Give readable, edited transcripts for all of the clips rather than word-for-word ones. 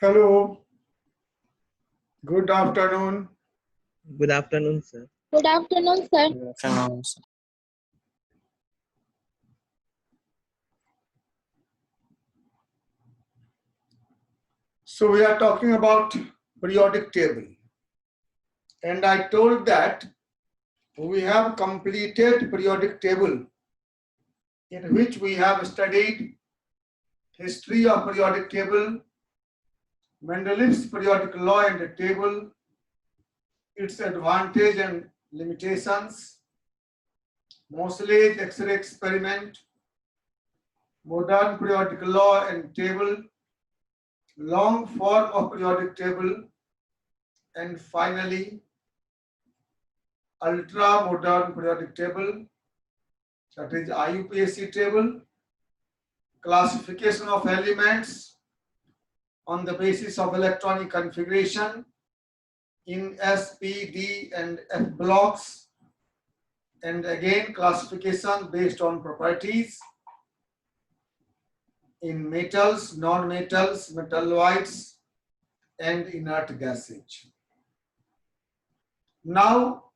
Hello, good afternoon. Good afternoon, sir. Good afternoon, sir. So we are talking about periodic table, and I told that we have completed periodic table in which we have studied history of periodic table, Mendeleev's periodic law and the table, its advantage and limitations, Moseley's X-ray experiment, modern periodic law and table, long form of periodic table, and finally ultra modern periodic table, that is IUPAC table, classification of elements on the basis of electronic configuration in S, P, D and F blocks, and again classification based on properties in metals, non-metals, metalloids and inert gases. Now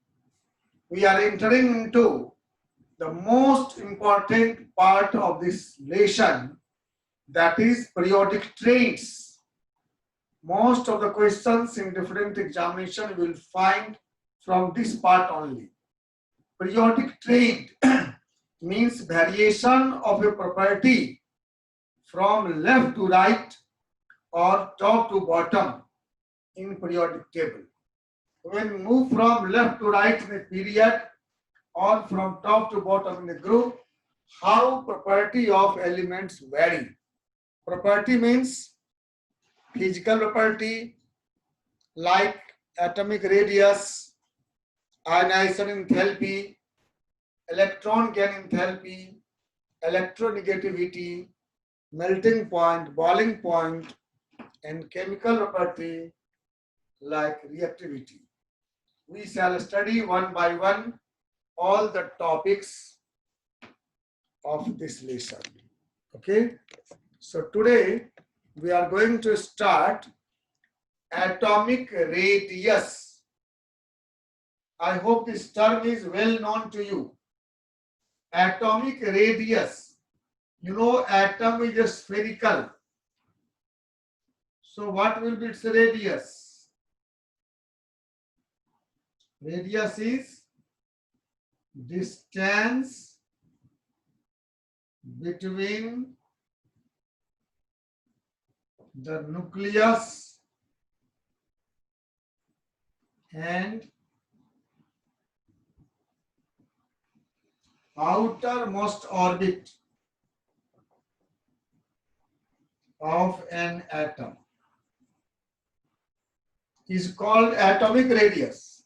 we are entering into the most important part of this lesson, that is periodic traits. Most of the questions in different examination you will find from this part only. Periodic trait means variation of a property from left to right or top to bottom in periodic table. When we move from left to right in a period or from top to bottom in a group, how property of elements vary. Property means physical property like atomic radius, ionization enthalpy, electron gain enthalpy, electronegativity, melting point, boiling point, and chemical property like reactivity. We shall study one by one all the topics of this lesson. Okay? So today we are going to start atomic radius. I hope this term is well known to you. Atomic radius. You know, atom is a spherical. So what will be its radius? Radius is distance between the nucleus and outermost orbit of an atom is called atomic radius.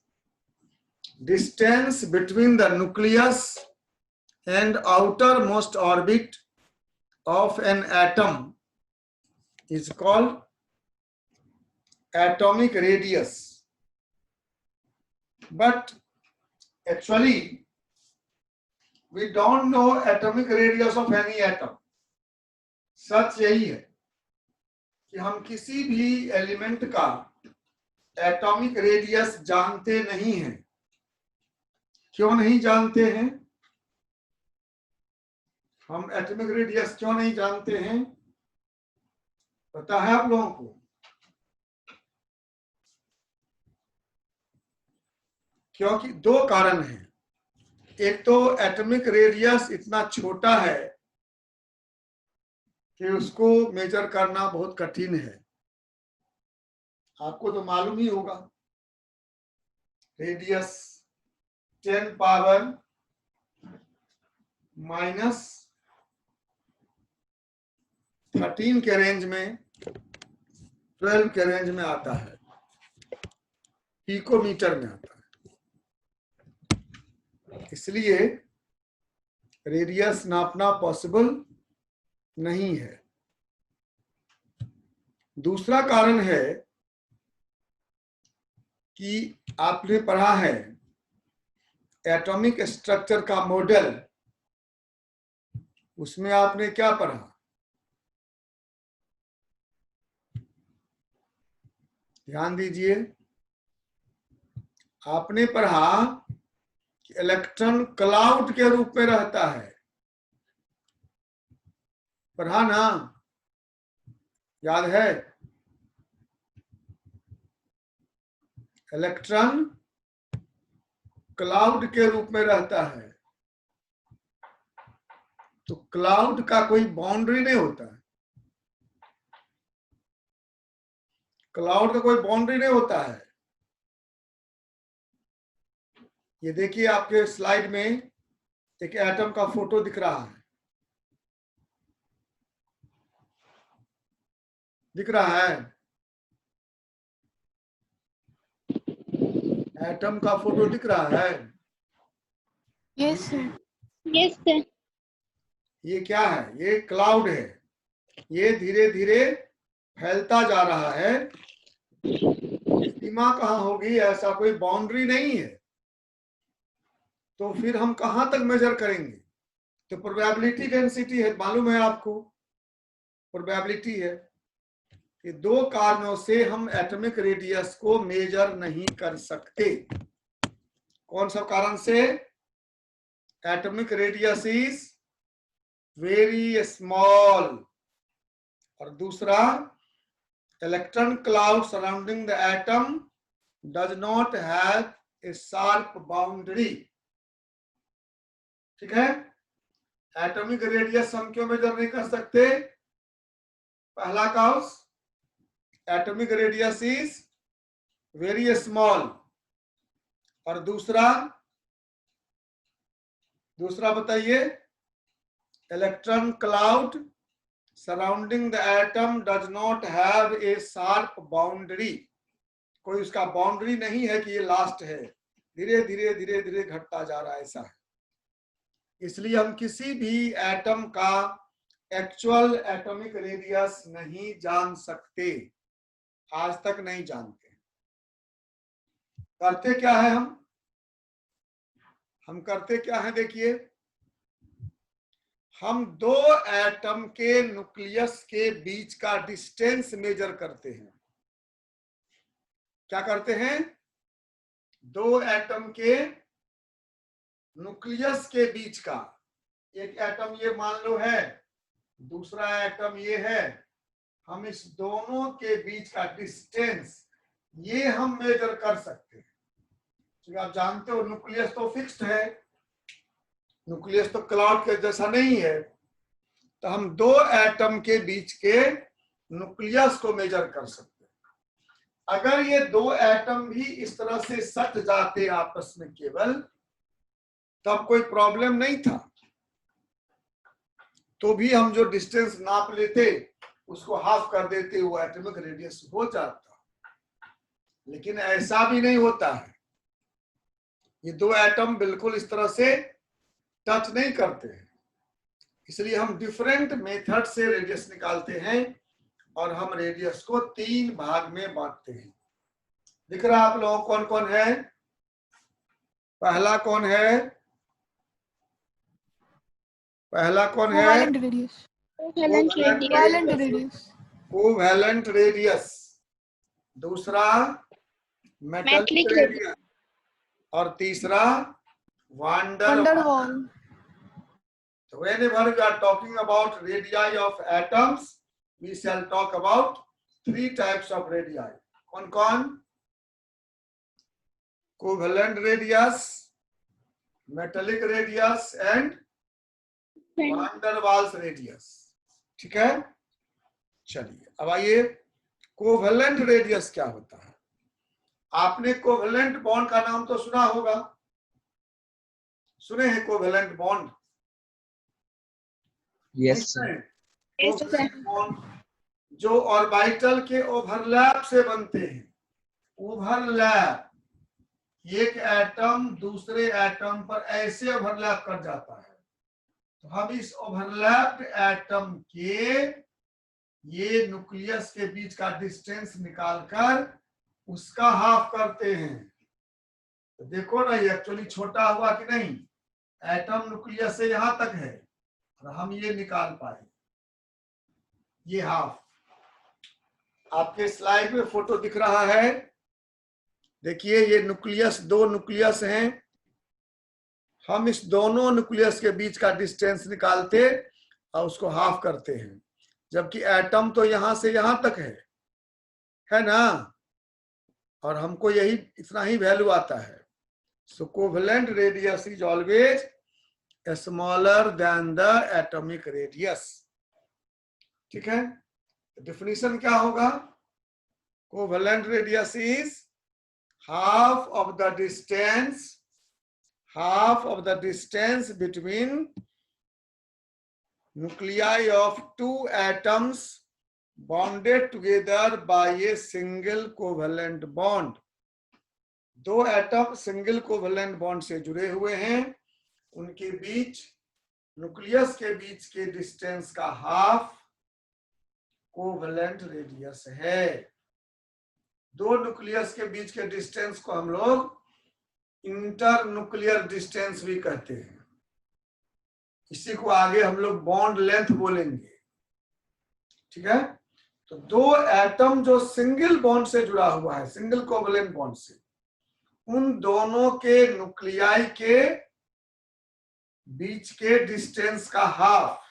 Distance between the nucleus and outermost orbit of an atom is called atomic radius. But actually we don't know atomic radius of any atom. सच यही है कि हम किसी भी element का atomic radius जानते नहीं हैं। क्यों नहीं जानते हैं? हम एटॉमिक रेडियस क्यों नहीं जानते हैं? पता है आप लोगों को? क्योंकि दो कारण हैं। एक तो एटॉमिक रेडियस इतना छोटा है कि उसको मेजर करना बहुत कठिन है। आपको तो मालूम ही होगा, रेडियस 10 पावर -13 के रेंज में, 12 के रेंज में आता है, पिकोमीटर में आता है। इसलिए रेडियस नापना पॉसिबल नहीं है। दूसरा कारण है कि आपने पढ़ा है एटॉमिक स्ट्रक्चर का मॉडल, उसमें आपने क्या पढ़ा? ध्यान दीजिए, आपने पढ़ा कि इलेक्ट्रॉन क्लाउड के रूप में रहता है, पढ़ा ना, याद है? इलेक्ट्रॉन क्लाउड के रूप में रहता है। तो क्लाउड का कोई बाउंड्री नहीं होता है, क्लाउड का कोई बाउंड्री नहीं होता है। ये देखिए आपके स्लाइड में एक एटम का फोटो दिख रहा है, दिख रहा है? एटम का फोटो दिख रहा है? Yes sir. Yes sir. ये क्या है? ये क्लाउड है, ये धीरे धीरे फैलता जा रहा है। सीमा कहाँ होगी? ऐसा कोई बाउंड्री नहीं है। तो फिर हम कहां तक मेजर करेंगे? तो प्रोबेबिलिटी डेंसिटी है, मालूम है आपको? प्रोबेबिलिटी है। ये दो कारणों से हम एटॉमिक रेडियस को मेजर नहीं कर सकते। कौन सा कारण से? Atomic radius is very small, और दूसरा electron cloud surrounding the atom does not have a sharp boundary. ठीक है? एटॉमिक रेडियस हम क्यों मेजर नहीं कर सकते? पहला cause, atomic radius is very small, और दूसरा बताइए, electron cloud surrounding the atom does not have a sharp boundary. कोई उसका बाउंड्री नहीं है कि ये लास्ट है, धीरे धीरे धीरे धीरे घटता जा रहा है, ऐसा है। इसलिए हम किसी भी एटम का एक्चुअल एटॉमिक रेडियस नहीं जान सकते, आज तक नहीं जानते। करते क्या है हम करते क्या है? देखिए, हम दो एटम के न्यूक्लियस के बीच का डिस्टेंस मेजर करते हैं। क्या करते हैं? दो एटम के न्यूक्लियस के बीच का, एक एटम ये मान लो है, दूसरा एटम ये है, हम इस दोनों के बीच का डिस्टेंस ये हम मेजर कर सकते हैं। तो आप जानते हो न्यूक्लियस तो फिक्स्ड है, न्यूक्लियस तो क्लाउड के जैसा नहीं है। तो हम दो एटम के बीच के न्यूक्लियस को मेजर कर सकते हैं। अगर ये दो एटम भी इस तरह से सट जाते आपस में केवल, तब कोई प्रॉब्लम नहीं था, तो भी हम जो डिस्टेंस नाप लेते उसको हाफ कर देते, वो एटॉमिक रेडियस हो जाता। लेकिन ऐसा भी नहीं होता है, ये दो एटम बिल्कुल इस तरह से टच नहीं करते हैं। इसलिए हम डिफरेंट मेथड से रेडियस निकालते हैं, और हम रेडियस को 3 भाग में बांटते हैं। दिख रहा आप लोगों कौन कौन है? पहला कौन है? पहला कौन है? Covalent radius. Covalent radius. Covalent radius. दूसरा मेटलिक रेडियस, और तीसरा वान डेर वाल। So whenever we are talking about radii of atoms, we shall talk about 3 types of radii. कौन कौन? Covalent radius, metallic radius and van der Waals radius. ठीक है? चलिए अब आइए, कोवैलेंट रेडियस क्या होता है? आपने कोवैलेंट बॉन्ड का नाम तो सुना होगा, सुने हैं covalent bond? Yes, sir. Covalent bond जो ऑर्बिटल के ओवरलैप से बनते हैं। ओवरलैप, एक एटम दूसरे एटम पर ऐसे ओवरलैप कर जाता है, तो हम इस ओवरलैप्ड एटम के ये न्यूक्लियस के बीच का डिस्टेंस निकालकर उसका हाफ करते हैं। तो देखो ना, ये एक्चुअली छोटा हुआ कि नहीं? एटम न्यूक्लियस से यहां तक है, और हम ये निकाल पाए, ये हाफ। आपके स्लाइड में फोटो दिख रहा है, देखिए ये न्यूक्लियस, दो न्यूक्लियस हैं। हम इस दोनों न्यूक्लियस के बीच का डिस्टेंस निकालते और उसको हाफ करते हैं, जबकि एटम तो यहां से यहां तक है ना, और हमको यही इतना ही वैल्यू आता है। So covalent radius is always smaller than the atomic radius. ठीक है, डेफिनेशन क्या होगा? Covalent radius is half of the distance between nuclei of two atoms bonded together by a single covalent bond। दो atom single covalent bond से जुड़े हुए हैं, उनके बीच न्यूक्लियस के बीच के डिस्टेंस का हाफ कोवेलेंट रेडियस है। दो न्यूक्लियस के बीच के डिस्टेंस को हम लोग इंटर न्यूक्लियर डिस्टेंस भी कहते हैं। इसी को आगे हम लोग बॉन्ड लेंथ बोलेंगे। ठीक है, तो दो एटम जो सिंगल बॉन्ड से जुड़ा हुआ है, सिंगल कोवेलेंट बॉन्ड से, उन दोनों के न्यूक्लियाई के बीच के डिस्टेंस का half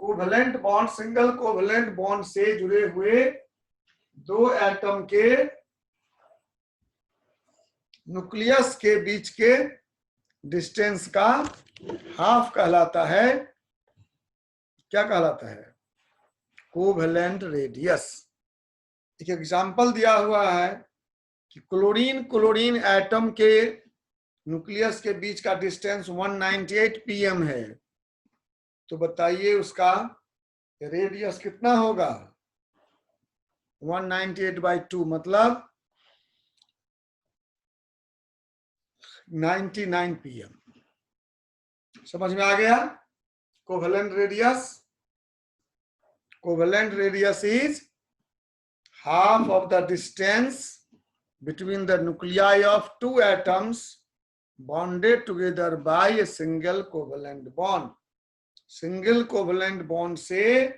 covalent bond, single covalent bond से जुड़े हुए दो एटम के न्यूक्लियस के बीच के डिस्टेंस का हाफ कहलाता है। क्या कहलाता है? Covalent radius. एक एग्जांपल दिया हुआ है कि क्लोरीन एटम के न्यूक्लियस के बीच का डिस्टेंस 198 pm है, तो बताइए उसका रेडियस कितना होगा? 198/2 मतलब 99 pm। समझ में आ गया? Covalent radius is half of the distance between the nuclei of two atoms bonded together by a single covalent bond। Single covalent bond से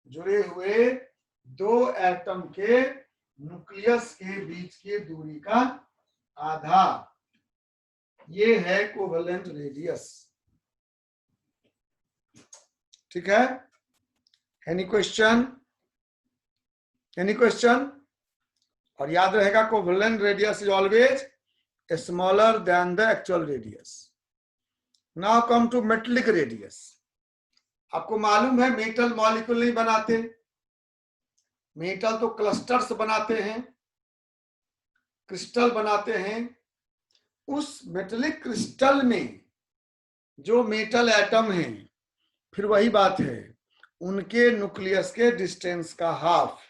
जुड़े हुए दो एटम के न्यूक्लियस के बीच की दूरी का आधा, ये है कोवेलेंट रेडियस। ठीक है, एनी क्वेश्चन? और याद रहेगा covalent radius is always smaller than the actual radius. Now come to metallic radius. आपको मालूम है मेटल मॉलिक्यूल नहीं बनाते, मेटल तो क्लस्टर्स बनाते हैं, क्रिस्टल बनाते हैं। उस मेटेलिक क्रिस्टल में जो मेटल एटम हैं, फिर वही बात है, उनके न्यूक्लियस के डिस्टेंस का हाफ।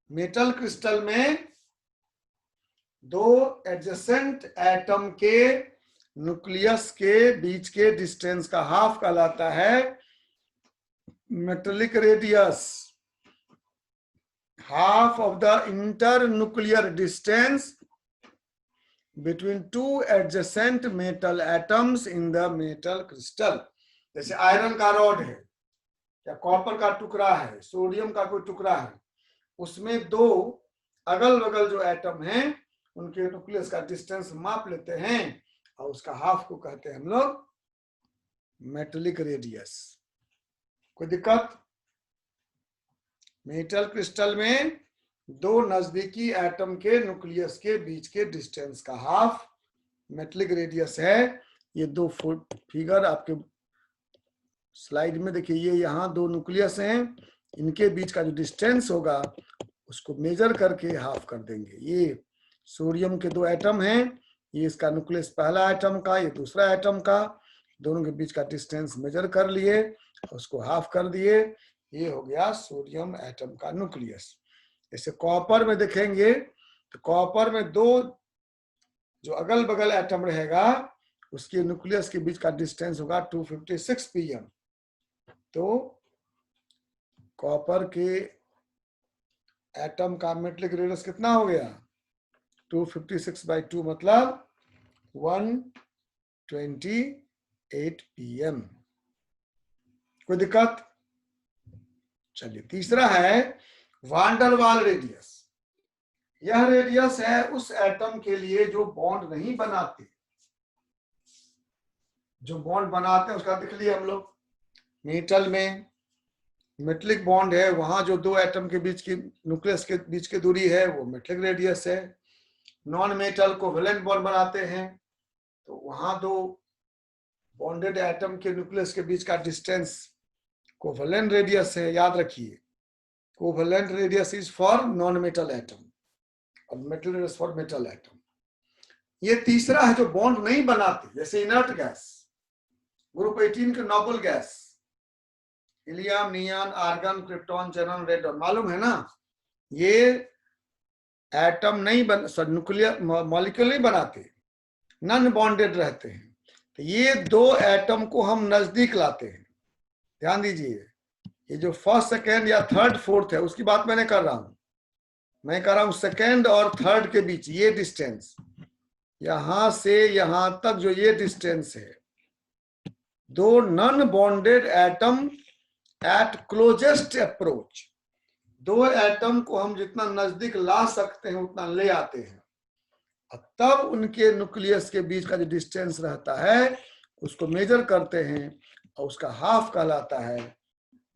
मेटल क्रिस्टल में दो एडजेसेंट एटम के न्यूक्लियस के बीच के डिस्टेंस का हाफ कहलाता है metallic radius. Half of the inter nuclear distance between two adjacent metal atoms in the metal crystal। जैसे आयरन का रॉड है या कॉपर का टुकड़ा है, सोडियम का कोई टुकड़ा है, उसमें दो अगल बगल जो एटम हैं उनके न्यूक्लियस का डिस्टेंस माप लेते हैं और उसका हाफ को कहते हैं हम लोग मेटेलिक रेडियस। कोई दिक्कत? मेटल क्रिस्टल में दो नजदीकी एटम के न्यूक्लियस के बीच के डिस्टेंस का हाफ मेटेलिक रेडियस है। ये दो फिगर आपके स्लाइड में देखिए, ये यहाँ दो न्यूक्लियस हैं, इनके बीच का जो डिस्टेंस होगा उसको मेजर करके हाफ कर देंगे। ये सोडियम के दो एटम हैं, ये इसका न्यूक्लियस पहला एटम का, ये दूसरा एटम का, दोनों के बीच का डिस्टेंस मेजर कर लिए, उसको हाफ कर दिए, ये हो गया सोडियम एटम का न्यूक्लियस। जैसे कॉपर में देखेंगे तो कॉपर में दो जो अगल बगल एटम रहेगा उसके न्यूक्लियस के बीच का डिस्टेंस होगा 256 pm। तो कॉपर के एटम का मेटेलिक रेडियस कितना हो गया? 256/2 मतलब 128 pm। कोई दिक्कत? चलिए, तीसरा है वान डेर वाल रेडियस। यह रेडियस है उस एटम के लिए जो बॉन्ड नहीं बनाते। जो बॉन्ड बनाते हैं उसका देख लिए हम लोग। मेटल में मेटलिक बॉन्ड है, वहां जो दो एटम के बीच की न्यूक्लियस के बीच की दूरी है वो मेटलिक रेडियस है। नॉन मेटल कोवेलेंट बॉन्ड बनाते हैं तो वहां दो बॉन्डेड एटम के न्यूक्लियस के बीच का डिस्टेंस कोवेलेंट रेडियस है, याद रखिए। Covalent radius is for non metal atom और metal radius for metal atom. ये तीसरा है जो बॉन्ड नहीं बनाते, जैसे इनर्ट गैस, ग्रुप 18 के noble gas, helium, neon, argon, krypton, xenon, radon, मालूम है ना। ये एटम नहीं बन न्यूक्लियर मॉलिक्यूल नहीं बनाते, नॉन बॉन्डेड रहते हैं। तो ये दो एटम को हम नजदीक लाते हैं। ध्यान दीजिए, ये जो फर्स्ट सेकेंड या थर्ड फोर्थ है उसकी बात मैंने कर रहा हूं। मैं कह रहा हूं सेकेंड और थर्ड के बीच ये डिस्टेंस, यहां से यहां तक जो ये डिस्टेंस है, दो non bonded atom at closest approach, दो एटम को हम जितना नजदीक ला सकते हैं उतना ले आते हैं, तब उनके न्यूक्लियस के बीच का जो डिस्टेंस रहता है उसको मेजर करते हैं और उसका हाफ कहलाता है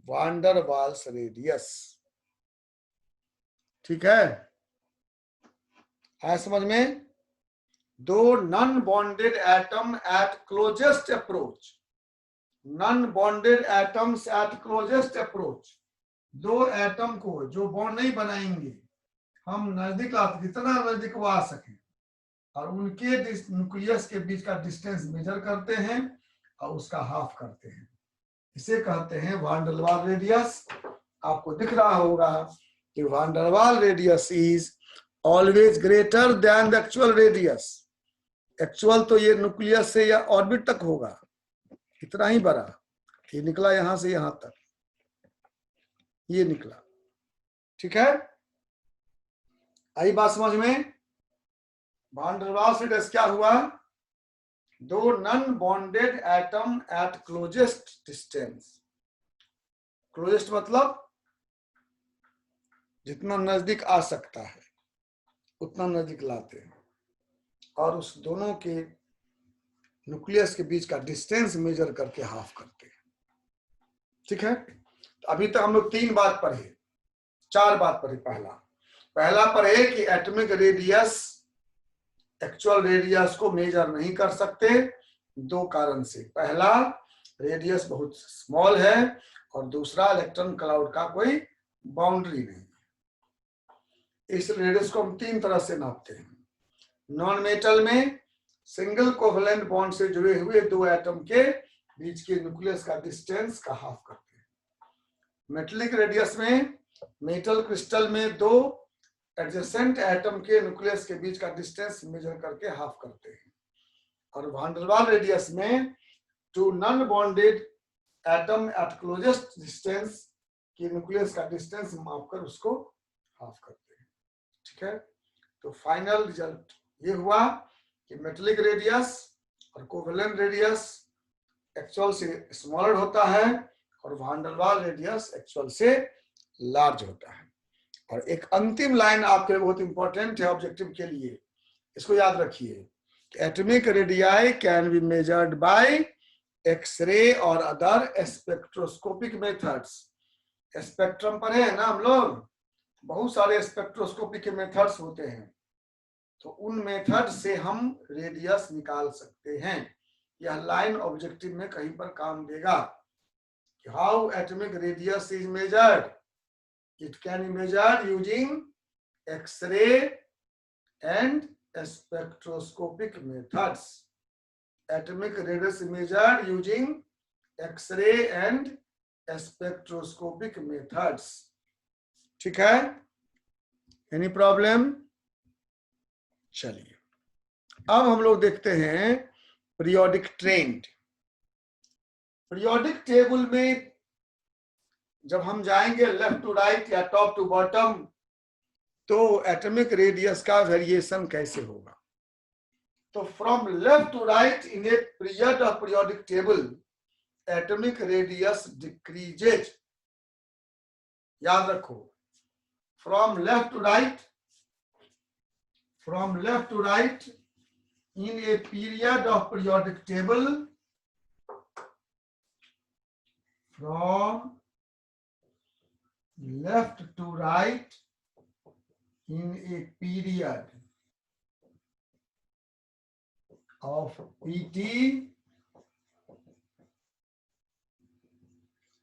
वान डेर वाल्स रेडियस। ठीक है, आया समझ में। दो non bonded atom at closest approach, non bonded atoms at closest approach, दो एटम को जो बॉन्ड नहीं बनाएंगे हम नजदीक लाते, जितना नजदीक वो आ सके, और उनके न्यूक्लियस के बीच का डिस्टेंस मेजर करते हैं और उसका हाफ करते हैं। इसे कहते हैं वान डेर वाल रेडियस। आपको दिख रहा होगा कि वान डेर वाल radius is always greater than the actual radius. Actual तो ये न्यूक्लियस से या ऑर्बिट तक होगा, इतना ही बड़ा। ये निकला यहां से यहां तक, ये निकला। ठीक है, आई बात समझ में। वान डेर वाल्स रेडियस क्या हुआ? दो non bonded atom at closest distance. Closest मतलब जितना नजदीक आ सकता है उतना नजदीक लाते हैं और उस दोनों के न्यूक्लियस के बीच का डिस्टेंस मेजर करके हाफ करते हैं। ठीक है, तो अभी तक हम लोग तीन बात पढ़े, चार बात पढ़े। पहला पढ़े कि एटॉमिक रेडियस एक्चुअल रेडियस को मेजर नहीं कर सकते, दो कारण से। पहला, रेडियस बहुत स्मॉल है, और दूसरा, इलेक्ट्रॉन क्लाउड का कोई बाउंड्री नहीं। इस रेडियस को हम तीन तरह से नापते हैं। नॉन मेटल में सिंगल कोवेलेंट बॉन्ड से जुड़े हुए दो एटम के बीच के न्यूक्लियस का डिस्टेंस का हाफ करते हैं। मेटलिक रेडियस में मेटल क्रिस्टल में दो एडजेसेंट एटम के न्यूक्लियस के बीच का डिस्टेंस मेजर करके हाफ करते हैं। और वान डेर वाल रेडियस में two non bonded atom at closest distance के न्यूक्लियस का डिस्टेंस मापकर उसको हाफ करते हैं। ठीक है, तो फाइनल रिजल्ट ये हुआ कि मेटलिक रेडियस और कोवेलेंट रेडियस एक्चुअल से स्मॉलर होता है और वान डेर वाल रेडियस एक्चुअल से लार्ज होता है। और एक अंतिम लाइन आपके लिए बहुत इंपॉर्टेंट है ऑब्जेक्टिव के लिए, इसको याद रखिए। Atomic radii can be measured by X-ray और अदर स्पेक्ट्रोस्कोपिक मेथड्स। स्पेक्ट्रम पर है ना हम लोग, बहुत सारे स्पेक्ट्रोस्कोपिक के मेथड्स होते हैं, तो उन मेथड से हम रेडियस निकाल सकते हैं। यह लाइन ऑब्जेक्टिव में कहीं पर काम देगा। How atomic radius is measured? It can be measured using X-ray and spectroscopic methods. Atomic radius measured using X-ray and spectroscopic methods. ठीक है? Any problem? चलिए, अब हम लोग देखते हैं पीरियोडिक ट्रेंड। पीरियोडिक टेबल में जब हम जाएंगे लेफ्ट टू राइट या टॉप टू बॉटम, तो एटॉमिक रेडियस का वेरिएशन कैसे होगा? तो from left to right in a period of periodic table atomic radius decreases याद रखो, from left to right, from left to right in a period of periodic table, from left to right in a period of PT,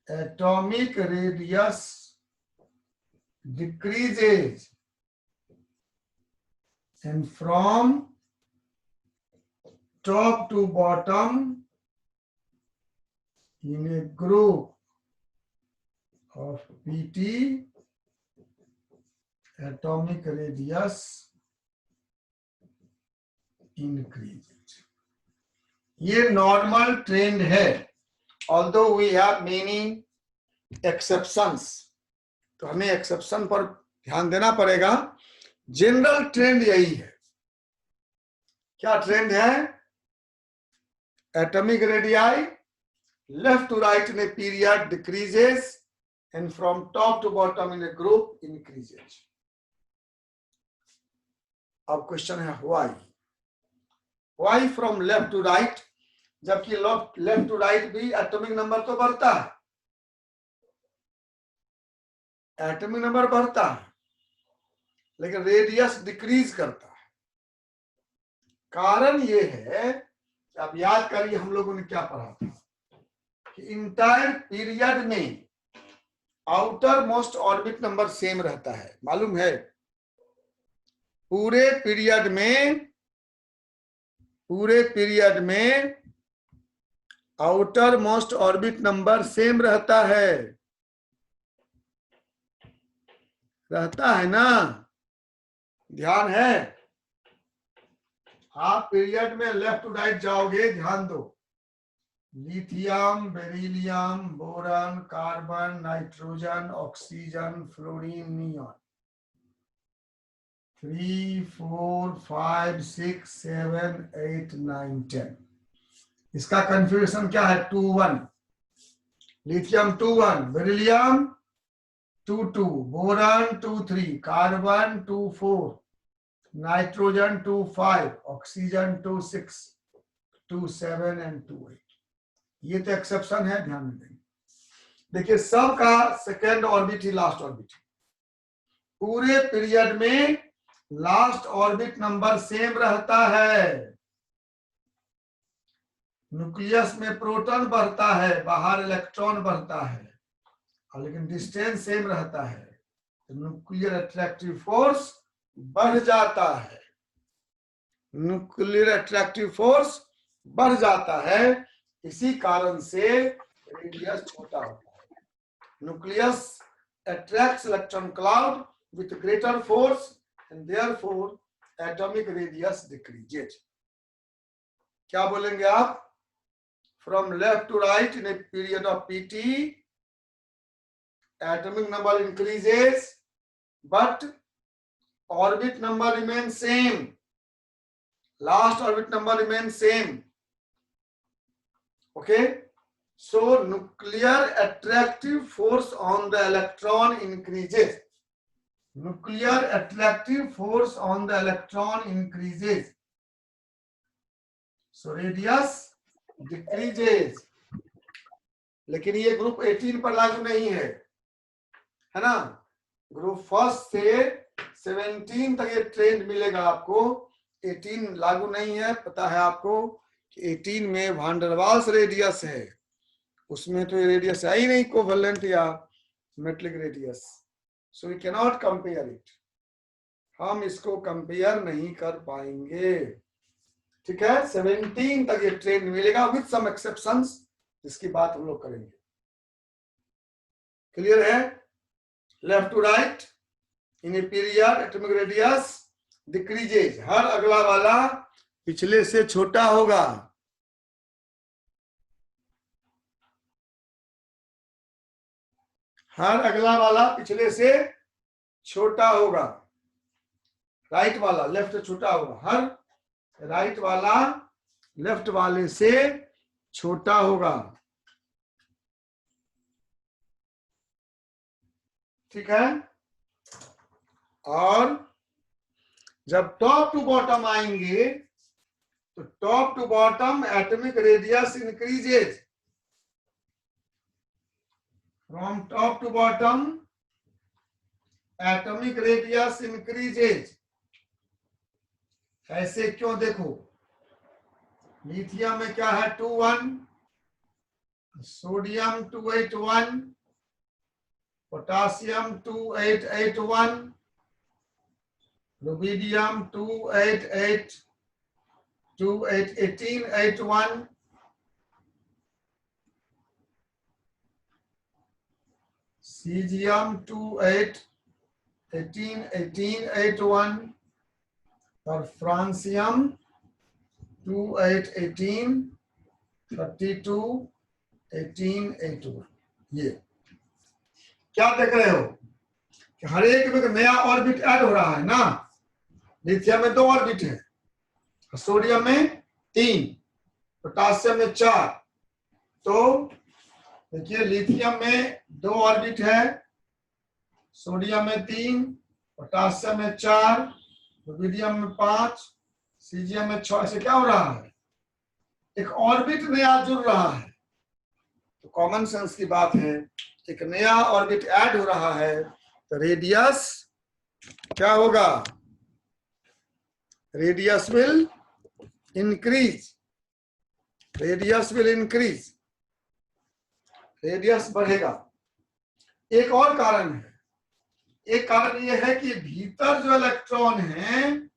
atomic radius decreases, and from top to bottom in a group of PT, atomic radius increases. ये normal trend है, although we have many exceptions, तो हमें exception पर ध्यान देना पड़ेगा। General trend यही है। क्या ट्रेंड है? Atomic radii left to right in a period decreases and from top to bottom in a group increases. अब क्वेश्चन है why from left to right, जबकि लेफ्ट टू राइट भी एटॉमिक नंबर तो बढ़ता है, एटॉमिक नंबर बढ़ता है, लेकिन रेडियस डिक्रीज करता है। कारण ये है, अब याद करिए हम लोगों ने क्या पढ़ा था कि इंटायर पीरियड में outer most orbit number same रहता है, मालूम है? पूरे पीरियड में outer most orbit number same रहता है ना? ध्यान है? आप पीरियड में लेफ्ट टू राइट जाओगे, ध्यान दो, lithium, beryllium, boron, carbon, nitrogen, oxygen, fluorine, neon, 3, 4, 5, 6, 7, 8, 9, 10। इसका कन्फिग्रेशन क्या है? 2-1, lithium 2-1, beryllium 2-2, boron 2-3, carbon 2-4, nitrogen 2-5, oxygen 2-6, 2-7 and 2-8। ये तो एक्सेप्शन है, ध्यान में देंगे। देखिए सबका सेकेंड ऑर्बिट ही लास्ट ऑर्बिट है। पूरे पीरियड में लास्ट ऑर्बिट नंबर सेम रहता है। न्यूक्लियस में प्रोटॉन बढ़ता है, बाहर इलेक्ट्रॉन बढ़ता है, लेकिन डिस्टेंस सेम रहता है, तो न्यूक्लियर अट्रैक्टिव फोर्स बढ़ जाता है। न्यूक्लियर अट्रैक्टिव फोर्स बढ़ जाता है, इसी कारण से रेडियस छोटा होता है। Nucleus attracts electron cloud with greater force and therefore atomic radius decreases. क्या बोलेंगे आप? From left to right in a period of PT, atomic number increases but orbit number remains same. Last orbit number remains same. Okay, so nuclear attractive force on the electron increases. Nuclear attractive force on the electron increases. So radius decreases. लेकिन ये group 18 पर लागू नहीं है ना? Group first से 17 तक ये ट्रेंड मिलेगा आपको। 18 लागू नहीं है, पता है आपको कि 18 में वान डेर वाल्स रेडियस है, उसमें तो ये रेडियस है ही नहीं, कोवेलेंट या metallic radius. So we can not compare it, हम इसको कंपेयर नहीं कर पाएंगे। ठीक है, 17 तक ये ट्रेंड मिलेगा विद सम एक्सेप्शंस, जिसकी बात हम लोग करेंगे। क्लियर है? Left to right in a period atomic radius decreases, हर अगला वाला पिछले से छोटा होगा। हर अगला वाला पिछले से छोटा होगा। राइट वाला लेफ्ट से छोटा होगा, हर राइट वाला लेफ्ट वाले से छोटा होगा। ठीक है। और जब टॉप टू बॉटम आएंगे तो top to bottom atomic radius increases, from top to bottom atomic radius increases. ऐसे क्यों? देखो लिथियम में क्या है 21, सोडियम 281, पोटासियम 2881, रुबिडियम 1881, सीजियम 1881 और फ्रांसियम 2818, 32, 1881। ये क्या देख रहे हो कि हर एक में नया ऑर्बिट ऐड हो रहा है ना। लिथियम में 2 ऑर्बिट है, सोडियम में 3, पोटासियम में 4। तो देखिए लिथियम में 2 ऑर्बिट है, सोडियम में 3, पोटासियम में 4, रुबिडियम में 5, सीजियम में 6। ऐसे क्या हो रहा है? एक ऑर्बिट नया जुड़ रहा है। तो कॉमन सेंस की बात है, एक नया ऑर्बिट ऐड हो रहा है तो रेडियस क्या होगा? Radius will increase, radius will increase, radius बढ़ेगा। एक और कारण है, एक कारण यह है कि भीतर जो इलेक्ट्रॉन हैं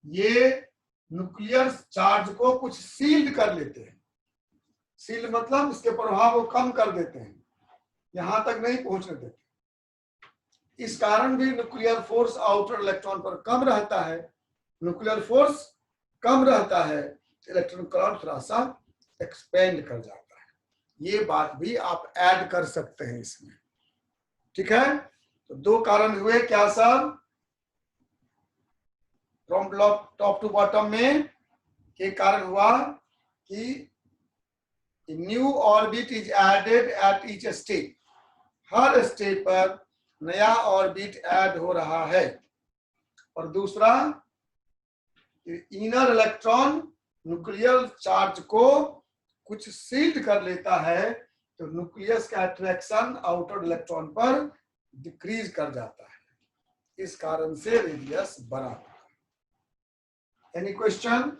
ये न्यूक्लियर चार्ज को कुछ सील्ड कर लेते हैं। सील्ड मतलब इसके प्रभाव को कम कर देते हैं, यहां तक नहीं पहुंचने देते। इस कारण भी न्यूक्लियर फोर्स आउटर इलेक्ट्रॉन पर कम रहता है। न्यूक्लियर फोर्स कम रहता है, इलेक्ट्रॉन क्लाउड थोड़ा सा एक्सपेंड कर जाता है। ये बात भी आप ऐड कर सकते हैं इसमें, ठीक है। तो 2 कारण हुए क्या sir? From top to bottom में एक कारण हुआ कि new orbit is added at each step, हर स्टेप पर नया ऑर्बिट ऐड हो रहा है। और दूसरा, इनर इलेक्ट्रॉन न्यूक्लियर चार्ज को कुछ सील्ड कर लेता है, तो न्यूक्लियस का अट्रैक्शन आउटर इलेक्ट्रॉन पर डिक्रीज कर जाता है। इस कारण से रेडियस बड़ा होता है। एनी क्वेश्चन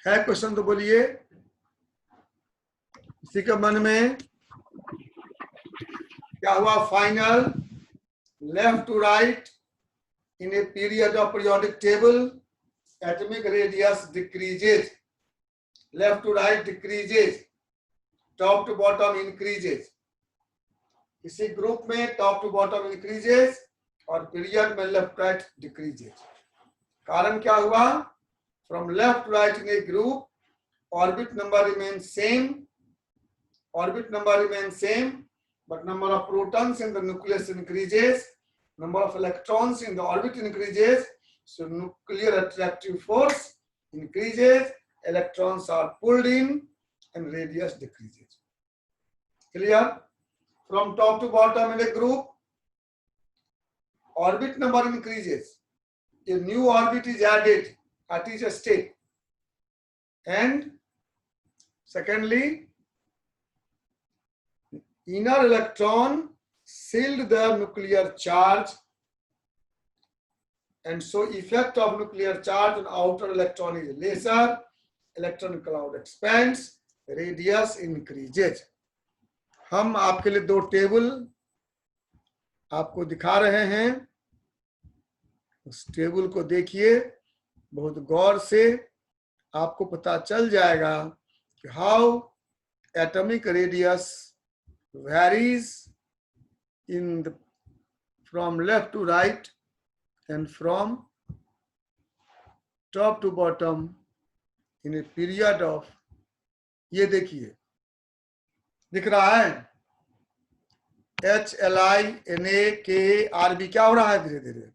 है? क्वेश्चन तो बोलिए, किसी के मन में क्या हुआ? Final left to right in a period of periodic table atomic radius decreases, left to right decreases, top to bottom increases। इसी ग्रुप में टॉप टू बॉटम इंक्रीजेस और पीरियड में लेफ्ट राइट डिक्रीजेस। कारण क्या हुआ? From left to right in a group orbit number remain same, orbit number remain same, but number of protons in the nucleus increases, number of electrons in the orbit increases, so nuclear attractive force increases, electrons are pulled in and radius decreases। Clear? From top to bottom in a group, orbit number increases, a new orbit is added at each state, and secondly, inner electron sealed the nuclear charge, and so effect of nuclear charge on outer electron is lesser, electron cloud expands, radius increases। हम आपके लिए 2 table आपको दिखा रहे हैं, उस table को देखिए बहुत गौर से, आपको पता चल जाएगा कि how atomic radius varies in the from left to right and from top to bottom in a period of, ये देखिए दिख रहा है HLI NA KRB क्या हो रहा है? धीरे धीरे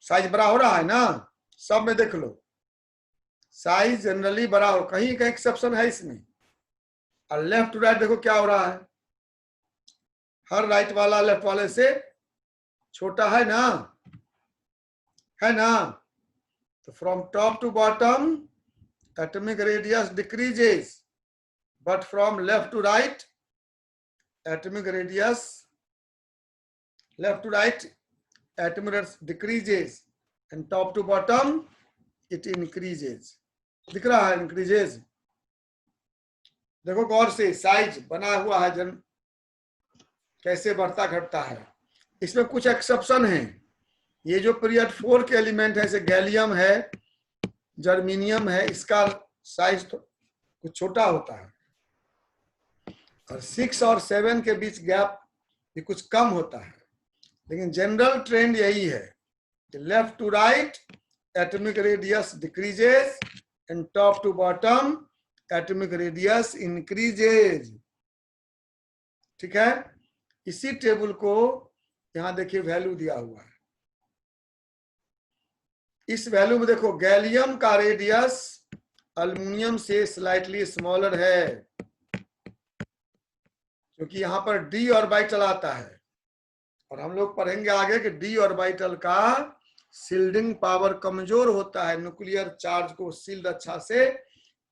साइज बड़ा हो रहा है ना, सब में देख लो साइज जनरली बड़ा हो, कहीं का एक्सेप्शन है इसमें। और लेफ्ट टू राइट देखो क्या हो रहा है, हर राइट वाला लेफ्ट वाले से छोटा है ना, है ना? तो from top to bottom atomic radius decreases, but from left to right atomic radius, left to right atomic radius decreases and top to bottom it increases. दिख रहा है increases? देखो गौर से, साइज बना हुआ है जन कैसे बढ़ता घटता है। इसमें कुछ एक्सेप्शन है। ये जो पीरियड 4 के एलिमेंट है, जैसे गैलियम है, जर्मीनियम है, इसका साइज तो कुछ छोटा होता है, और 6 और 7 के बीच गैप भी कुछ कम होता है। लेकिन जनरल ट्रेंड यही है कि left to right atomic radius decreases and top to bottom atomic radius increases. ठीक है, इसी टेबल को यहां देखिए वैल्यू दिया हुआ है। इस वैल्यू में देखो गैलियम का रेडियस अल्युमिनियम से स्लाइटली स्मॉलर है, क्योंकि यहां पर डी ऑर्बिटल आता है, और हम लोग पढ़ेंगे आगे कि डी ऑर्बिटल का सील्डिंग पावर कमजोर होता है, न्यूक्लियर चार्ज को सील्ड अच्छा से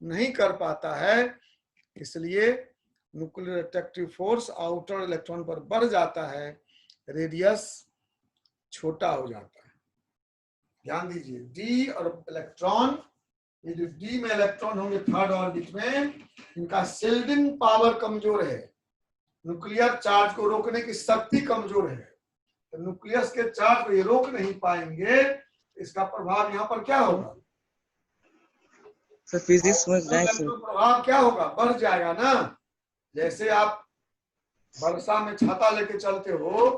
नहीं कर पाता है, इसलिए nuclear attractive force outer electron पर बढ़ जाता है, रेडियस छोटा हो जाता है। ध्यान दीजिए, डी और इलेक्ट्रॉन, ये जो डी में इलेक्ट्रॉन होंगे थर्ड ऑर्बिट में, इनका सील्डिंग पावर कमजोर है, न्यूक्लियर चार्ज को रोकने की शक्ति कमजोर है, तो न्यूक्लियस के चार्ज को ये रोक नहीं पाएंगे, इसका प्रभाव यहाँ पर क्या होगा? सर फिजिक्स में जाए सर। प्रभाव क्या होगा? बढ़ जाएगा ना। जैसे आप वर्षा में छाता लेके चलते हो,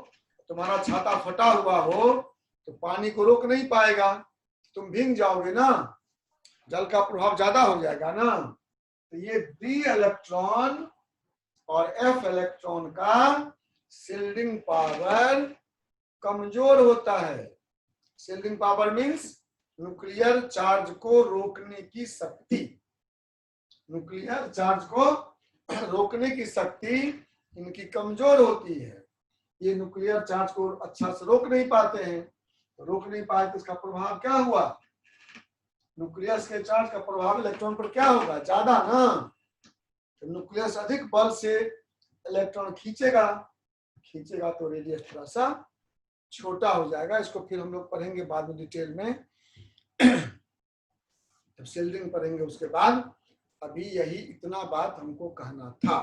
तुम्हारा छाता फटा हुआ हो तो पानी को रोक नहीं पाएगा, तुम भीग जाओगे ना, जल का प्रभाव ज्यादा हो जाएगा ना। तो ये डी इलेक्ट्रॉन और एफ इलेक्ट्रॉन का सील्डिंग पावर कमजोर होता है। Shielding power means nuclear charge को रोकने की शक्ति, न्यूक्लियर चार्ज को रोकने की शक्ति इनकी कमजोर होती है। ये न्यूक्लियर चार्ज को अच्छा से रोक नहीं पाते हैं, रोक नहीं पाए तो इसका प्रभाव क्या हुआ? न्यूक्लियस के चार्ज का प्रभाव इलेक्ट्रॉन पर क्या होगा? ज्यादा ना। तो न्यूक्लियस अधिक बल से इलेक्ट्रॉन खींचेगा, खींचेगा तो रेडियस थोड़ा सा छोटा हो जाएगा। इसको फिर हम लोग पढ़ेंगे बाद में डिटेल में, जब सील्डिंग पढ़ेंगे उसके बाद। अभी यही इतना बात हमको कहना था।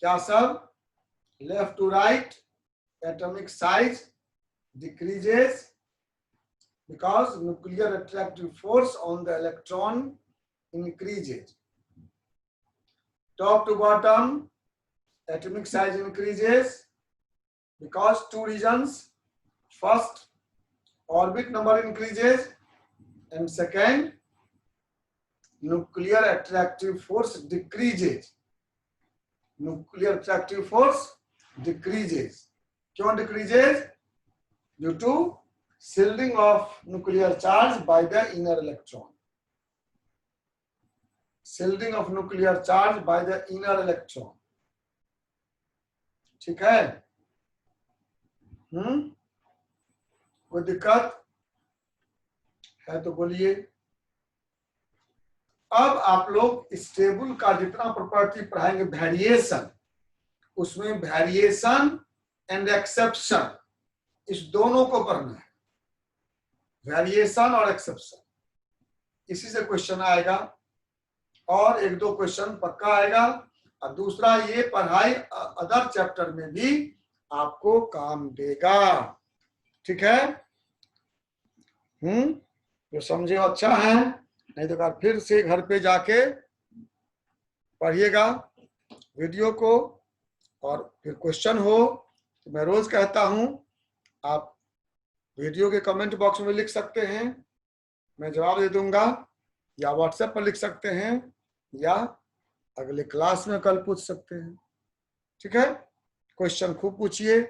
क्या सब? Left to right atomic size decreases because nuclear attractive force on the electron increases. Top to bottom atomic size increases because two reasons. First, orbit number increases, and second, nuclear attractive force decreases. Nuclear attractive force decreases. क्यों decreases? Due to shielding of nuclear charge by the inner electron. Shielding of nuclear charge by the inner electron. ठीक है? कोई दिक्कत है तो बोलिए। अब आप लोग इस टेबल का जितना प्रॉपर्टी पढ़ाएंगे वेरिएशन, उसमें वेरिएशन एंड एक्सेप्शन, इस दोनों को पढ़ना है, वेरिएशन और एक्सेप्शन। इसी से क्वेश्चन आएगा, और एक दो क्वेश्चन पक्का आएगा। और दूसरा, ये पढ़ाई अदर चैप्टर में भी आपको काम देगा। ठीक है? जो समझे अच्छा है, नहीं तो फिर से घर पे जाके पढ़िएगा वीडियो को, और फिर क्वेश्चन हो तो मैं रोज कहता हूं आप वीडियो के कमेंट बॉक्स में लिख सकते हैं, मैं जवाब दे दूंगा, या व्हाट्सएप पर लिख सकते हैं, या अगले क्लास में कल पूछ सकते हैं। ठीक है? क्वेश्चन खूब पूछिए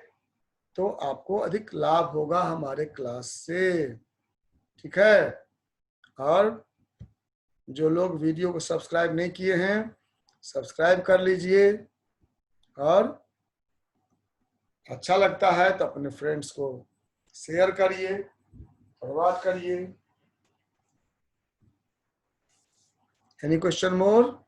तो आपको अधिक लाभ होगा हमारे क्लास से। ठीक है? और जो लोग वीडियो को सब्सक्राइब नहीं किए हैं, सब्सक्राइब कर लीजिए, और अच्छा लगता है तो अपने फ्रेंड्स को शेयर करिए, फॉरवर्ड करिए। एनी क्वेश्चन मोर?